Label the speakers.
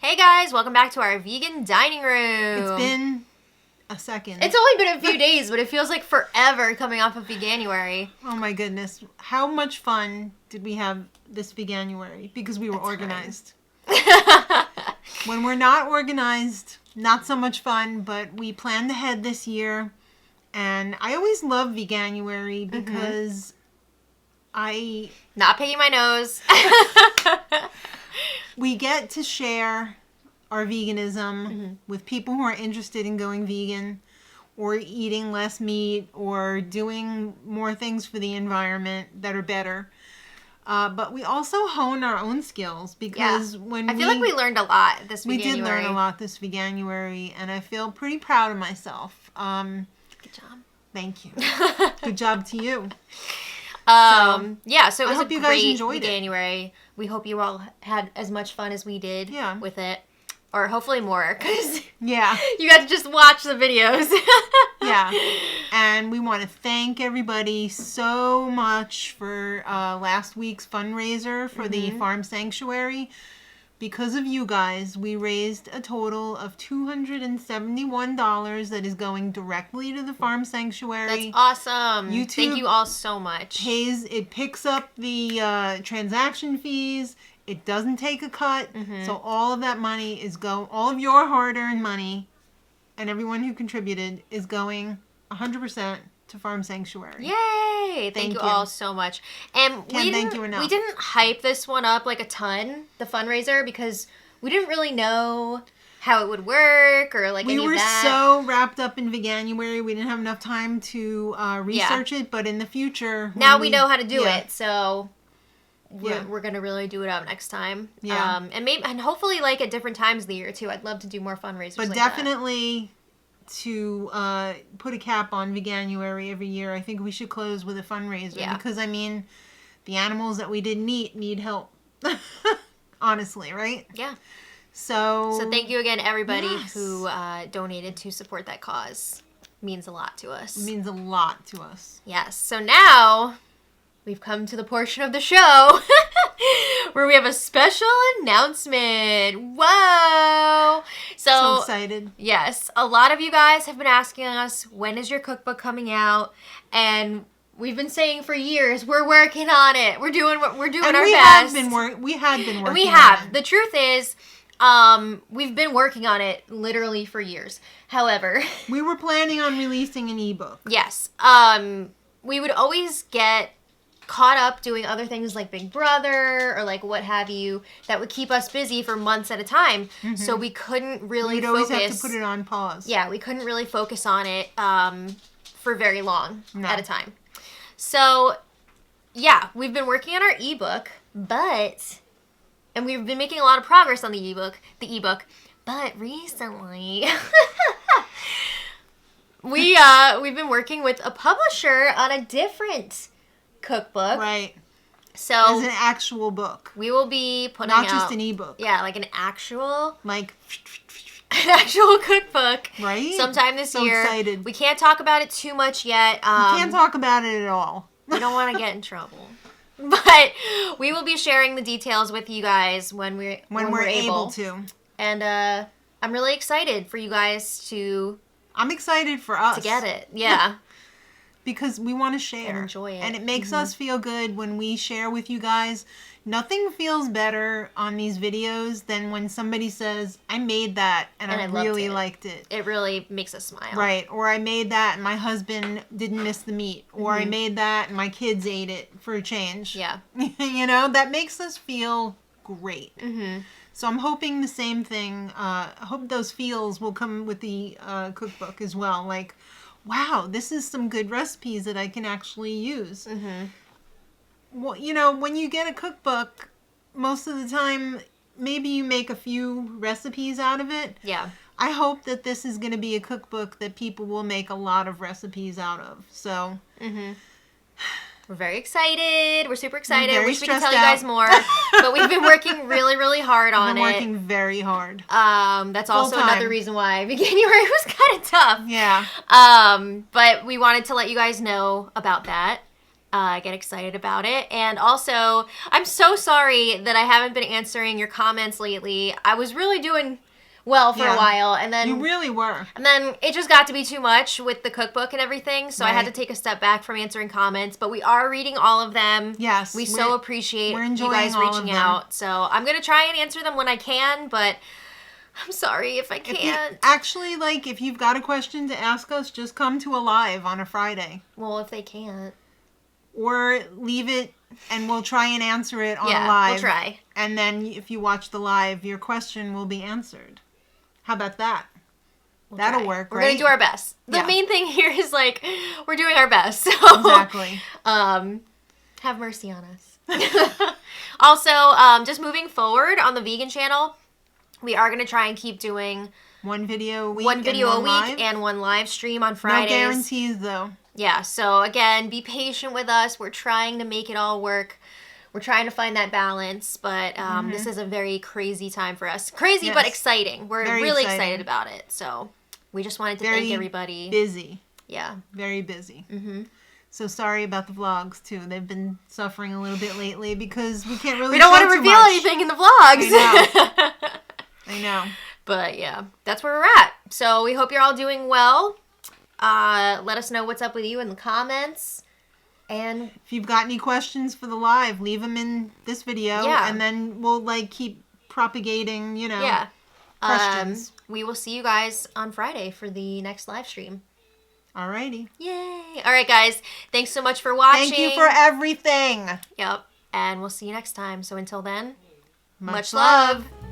Speaker 1: Hey guys, welcome back to our vegan dining room.
Speaker 2: It's been a second.
Speaker 1: It's only been a few days, but it feels like forever coming off of Veganuary.
Speaker 2: Oh my goodness. How much fun did we have this Veganuary? Because we were organized. When we're not organized, not so much fun, but we planned ahead this year. And I always love Veganuary because
Speaker 1: Not picking my nose.
Speaker 2: we get to share our veganism with people who are interested in going vegan or eating less meat or doing more things for the environment that are better. But we also hone our own skills because
Speaker 1: I feel like we learned a lot this Veganuary.
Speaker 2: We did learn a lot this Veganuary, and I feel pretty proud of myself.
Speaker 1: Good job.
Speaker 2: Thank you. Good job to you.
Speaker 1: So it was
Speaker 2: I hope
Speaker 1: a
Speaker 2: you guys
Speaker 1: great
Speaker 2: enjoyed
Speaker 1: Veganuary. We hope you all had as much fun as we did
Speaker 2: Yeah.
Speaker 1: with it. Or hopefully more, because
Speaker 2: Yeah.
Speaker 1: you got to just watch the videos.
Speaker 2: Yeah. And we want to thank everybody so much for last week's fundraiser for the farm sanctuary. Because of you guys, we raised a total of $271 that is going directly to the farm sanctuary.
Speaker 1: That's awesome.
Speaker 2: YouTube
Speaker 1: Thank you all so much.
Speaker 2: It picks up the transaction fees. It doesn't take a cut. So all of that money all of your hard-earned money and everyone who contributed is going 100% to Farm Sanctuary.
Speaker 1: Yay! Thank you all so much. And
Speaker 2: thank you enough.
Speaker 1: We didn't hype this one up like a ton, the fundraiser, because we didn't really know how it would work or like any of that.
Speaker 2: We were so wrapped up in Veganuary, we didn't have enough time to research it, but in the future...
Speaker 1: Now we know how to do it, so... We're gonna really do it up next time.
Speaker 2: Yeah.
Speaker 1: And hopefully like at different times of the year too. I'd love to do more fundraisers.
Speaker 2: But
Speaker 1: like
Speaker 2: definitely to put a cap on Veganuary every year, I think we should close with a fundraiser.
Speaker 1: Yeah.
Speaker 2: Because I mean, the animals that we didn't eat need help. Honestly, right?
Speaker 1: Yeah.
Speaker 2: So
Speaker 1: thank you again, everybody who donated to support that cause. Means a lot to us.
Speaker 2: It means a lot to us.
Speaker 1: Yes. So now we've come to the portion of the show where we have a special announcement. Whoa!
Speaker 2: So excited.
Speaker 1: Yes. A lot of you guys have been asking us, when is your cookbook coming out? And we've been saying for years, we're working on it. We're doing our best.
Speaker 2: We have been working
Speaker 1: We have.
Speaker 2: on it.
Speaker 1: The truth is, we've been working on it literally for years. However,
Speaker 2: we were planning on releasing an ebook.
Speaker 1: Yes. We would always get caught up doing other things like Big Brother or like what have you that would keep us busy for months at a time. So we couldn't really
Speaker 2: We'd always have to put it on pause.
Speaker 1: Yeah, we couldn't really focus on it for very long at a time. So, yeah, we've been working on our ebook, and we've been making a lot of progress on the ebook, but recently we've been working with a publisher on a different cookbook.
Speaker 2: Right.
Speaker 1: So
Speaker 2: as an actual book.
Speaker 1: We will be putting
Speaker 2: not
Speaker 1: out,
Speaker 2: just an ebook.
Speaker 1: Yeah, like an actual cookbook.
Speaker 2: Right?
Speaker 1: Sometime this year.
Speaker 2: So excited.
Speaker 1: We can't talk about it too much yet.
Speaker 2: We can't talk about it at all.
Speaker 1: We don't want to get in trouble. But we will be sharing the details with you guys when we're able
Speaker 2: to.
Speaker 1: And I'm really excited for you guys to...
Speaker 2: I'm excited for us.
Speaker 1: To get it, yeah.
Speaker 2: Because we want to share.
Speaker 1: And enjoy it.
Speaker 2: And it makes us feel good when we share with you guys. Nothing feels better on these videos than when somebody says, I made that and I really liked it.
Speaker 1: It really makes us smile.
Speaker 2: Right. Or I made that and my husband didn't miss the meat. Or I made that and my kids ate it for a change.
Speaker 1: Yeah.
Speaker 2: You know, that makes us feel great. So I'm hoping the same thing. I hope those feels will come with the cookbook as well. Like, wow, this is some good recipes that I can actually use. Well, you know, when you get a cookbook, most of the time, maybe you make a few recipes out of it.
Speaker 1: Yeah.
Speaker 2: I hope that this is going to be a cookbook that people will make a lot of recipes out of. So,
Speaker 1: we're very excited. We're super excited.
Speaker 2: Very
Speaker 1: Wish we could tell you guys more. But we've been working really, really hard on it.
Speaker 2: We've been working very hard.
Speaker 1: That's also another reason why Veganuary was kind of tough.
Speaker 2: Yeah.
Speaker 1: But we wanted to let you guys know about that. get excited about it. And also, I'm so sorry that I haven't been answering your comments lately. I was really doing well for a while, and then
Speaker 2: you really were.
Speaker 1: And then it just got to be too much with the cookbook and everything, so I had to
Speaker 2: Right.
Speaker 1: take a step back from answering comments. But we are reading all of them.
Speaker 2: Yes,
Speaker 1: we so appreciate
Speaker 2: we're
Speaker 1: you
Speaker 2: enjoying
Speaker 1: guys
Speaker 2: all of
Speaker 1: reaching
Speaker 2: them.
Speaker 1: out. So I'm gonna try and answer them when I can, but I'm sorry if I can't.
Speaker 2: Actually, like, if you've got a question to ask us, just come to a live on a Friday.
Speaker 1: Well, if they can't.
Speaker 2: Or leave it and we'll try and answer it on a
Speaker 1: Yeah,
Speaker 2: live.
Speaker 1: we'll try.
Speaker 2: And then if you watch the live, your question will be answered. How about that? That'll
Speaker 1: try.
Speaker 2: work,
Speaker 1: We're
Speaker 2: right?
Speaker 1: gonna do our best. The
Speaker 2: Yeah.
Speaker 1: main thing here is, like, we're doing our best. So,
Speaker 2: Exactly.
Speaker 1: have mercy on us. Also, just moving forward on the vegan channel, we are gonna try and keep doing
Speaker 2: One video a week.
Speaker 1: one video
Speaker 2: and
Speaker 1: a week
Speaker 2: live.
Speaker 1: and one live stream on Fridays.
Speaker 2: No guarantees, though.
Speaker 1: Yeah, so again, be patient with us. We're trying to make it all work. We're trying to find that balance, but this is a very crazy time for us. Crazy, but
Speaker 2: Yes.
Speaker 1: exciting. We're
Speaker 2: Very
Speaker 1: really
Speaker 2: exciting.
Speaker 1: excited about it. So we just wanted to
Speaker 2: Very
Speaker 1: thank everybody.
Speaker 2: busy.
Speaker 1: Yeah.
Speaker 2: Very busy. So sorry about the vlogs, too. They've been suffering a little bit lately because we can't really
Speaker 1: We don't want
Speaker 2: show
Speaker 1: to
Speaker 2: too
Speaker 1: reveal
Speaker 2: much.
Speaker 1: anything in the vlogs.
Speaker 2: I know.
Speaker 1: But yeah, that's where we're at. So we hope you're all doing well. Let us know what's up with you in the comments. And
Speaker 2: If you've got any questions for the live, leave them in this video.
Speaker 1: Yeah.
Speaker 2: And then we'll, like, keep propagating, you know,
Speaker 1: yeah,
Speaker 2: questions.
Speaker 1: we will see you guys on Friday for the next live stream.
Speaker 2: Alrighty.
Speaker 1: Yay! All right, guys. Thanks so much for watching.
Speaker 2: Thank you for everything.
Speaker 1: Yep. And we'll see you next time. So until then,
Speaker 2: Much
Speaker 1: love.
Speaker 2: love.